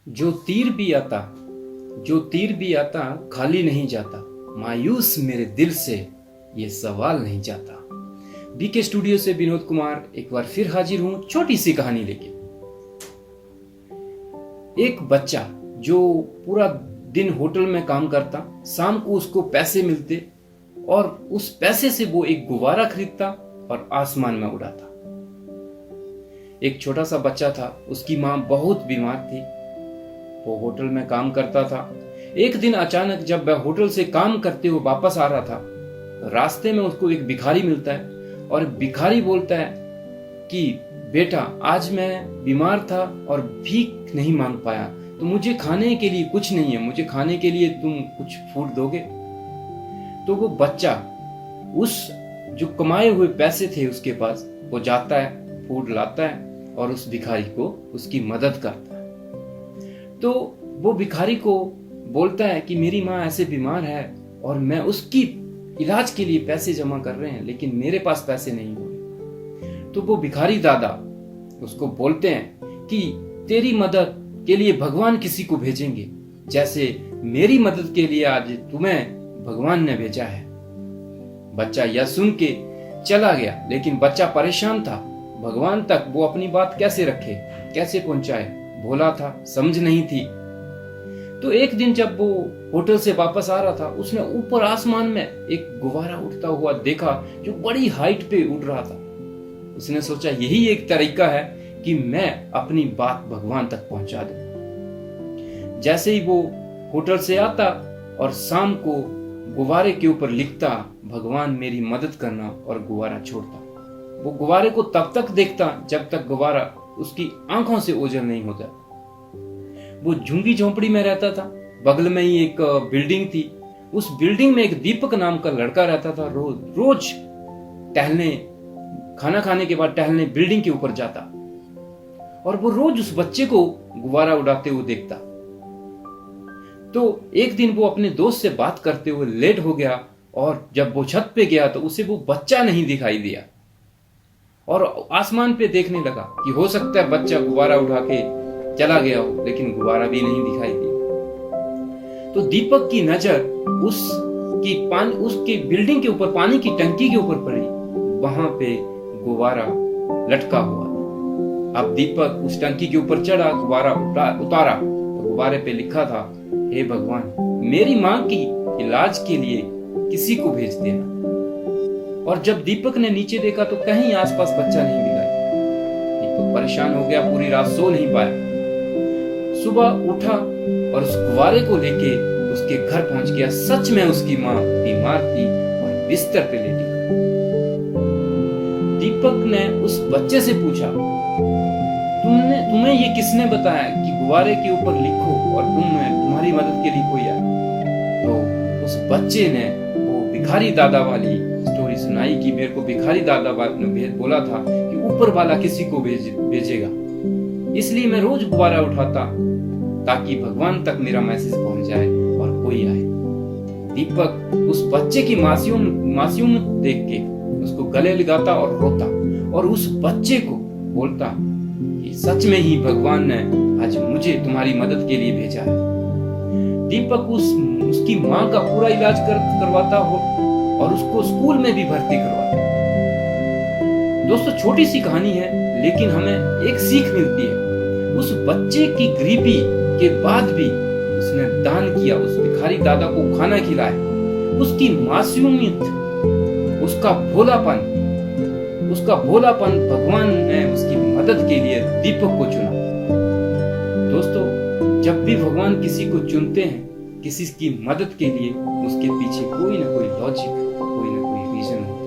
जो तीर भी आता खाली नहीं जाता, मायूस मेरे दिल से ये सवाल नहीं जाता। बीके स्टूडियो से विनोद कुमार एक बार फिर हाजिर हूं छोटी सी कहानी लेके। एक बच्चा जो पूरा दिन होटल में काम करता, शाम को उसको पैसे मिलते और उस पैसे से वो एक गुब्बारा खरीदता और आसमान में उड़ाता। एक छोटा सा बच्चा था, उसकी मां बहुत बीमार थी, वो होटल में काम करता था। एक दिन अचानक जब वह होटल से काम करते हुए वापस आ रहा था, रास्ते में उसको एक भिखारी मिलता है और भिखारी बोलता है कि बेटा, आज मैं बीमार था और भीख नहीं मांग पाया, तो मुझे खाने के लिए कुछ नहीं है, मुझे खाने के लिए तुम कुछ फूड दोगे? तो वो बच्चा उस जो कमाए हुए पैसे थे उसके पास, वो जाता है, फूड लाता है और उस भिखारी को उसकी मदद करता है। तो वो भिखारी को बोलता है कि मेरी माँ ऐसे बीमार है और मैं उसकी इलाज के लिए पैसे जमा कर रहे हैं, लेकिन मेरे पास पैसे नहीं हो रहे। तो वो भिखारी दादा उसको बोलते हैं कि तेरी मदद के लिए भगवान किसी को भेजेंगे, जैसे मेरी मदद के लिए आज तुम्हें भगवान ने भेजा है। बच्चा यह सुन के चला गया, लेकिन बच्चा परेशान था, भगवान तक वो अपनी बात कैसे रखे, कैसे पहुंचाए, भोला था, समझ नहीं थी। तो एक दिन जब वो होटल से वापस आ रहा था, उसने ऊपर आसमान में एक गुब्बारा उड़ता हुआ देखा जो बड़ी हाइट पे उड़ रहा था। उसने सोचा यही एक तरीका है कि मैं अपनी बात भगवान तक पहुंचा दूं। जैसे ही वो होटल से आता और शाम को गुब्बारे के ऊपर लिखता, भगवान मेरी मदद करना, और गुब्बारा छोड़ता। वो गुब्बारे को तब तक देखता जब तक गुब्बारा उसकी आंखों से ओझल नहीं होता। वो झुंगी झोंपड़ी में रहता था, बगल में ही एक बिल्डिंग थी। उस बिल्डिंग में एक दीपक नाम का लड़का रहता था। रोज टहलने, खाना खाने के बाद टहलने बिल्डिंग के ऊपर जाता और वो रोज उस बच्चे को गुब्बारा उड़ाते हुए देखता। तो एक दिन वो अपने दोस्त से बात करते हुए लेट हो गया और जब वो छत पे गया तो उसे वो बच्चा नहीं दिखाई दिया और आसमान पे देखने लगा कि हो सकता है बच्चा गुब्बारा उठा के चला गया हो, लेकिन गुब्बारा भी नहीं दिखाई दिया। तो दीपक की नजर उसके बिल्डिंग के ऊपर पानी की टंकी के ऊपर पड़ी, वहां पे गुब्बारा लटका हुआ था। अब दीपक उस टंकी के ऊपर चढ़ा, गुब्बारा उतारा तो गुब्बारे पे लिखा था, हे भगवान, मेरी मां की इलाज के लिए किसी को भेज देना। और जब दीपक ने नीचे देखा तो कहीं आसपास बच्चा नहीं दिखाई। दीपक परेशान हो गया, पूरी रात सो नहीं पाया। सुबह उठा और उस गुब्बारे को लेके उसके घर पहुंच गया। सच में उसकी मां बीमार थी और बिस्तर पे लेटी थी। दीपक ने उस बच्चे से पूछा, तुम्हें ये किसने बताया कि गुब्बारे के ऊपर लिखो और तुम्हारी मदद के लिए कोई आए? तो उस बच्चे ने वो भिखारी दादा वाली स्टोरी सुनाई कि मेरे को भिखारी दादा ने बोला था कि ऊपर वाला किसी को भेजेगा, इसलिए मैं रोज गुब्बारा उठाता ताकि भगवान तक मेरा मैसेज पहुंच जाए और कोई आए। दीपक उस बच्चे की मासूम देख के उसको गले लगाता और रोता और उस बच्चे को बोलता कि सच में ही भगवान ने आज मुझे तुम्हारी मदद के लिए भेजा है। दीपक उसकी मां का पूरा इलाज करवाता हो और उसको स्कूल में भी भर्ती करवाता। दोस्तों, छोटी सी कहानी है, लेकिन हमें एक सीख मिलती है। उस बच्चे की गरीबी के बाद भी उसने दान किया, उस भिखारी दादा को खाना खिलाया। उसकी मासूमियत, उसका भोलापन भगवान ने उसकी मदद के लिए दीपक को चुना। दोस्तों, जब भी भगवान किसी को चुनते हैं किसी की मदद के लिए, उसके पीछे कोई ना कोई लॉजिक, कोई ना कोई रीजन होता है।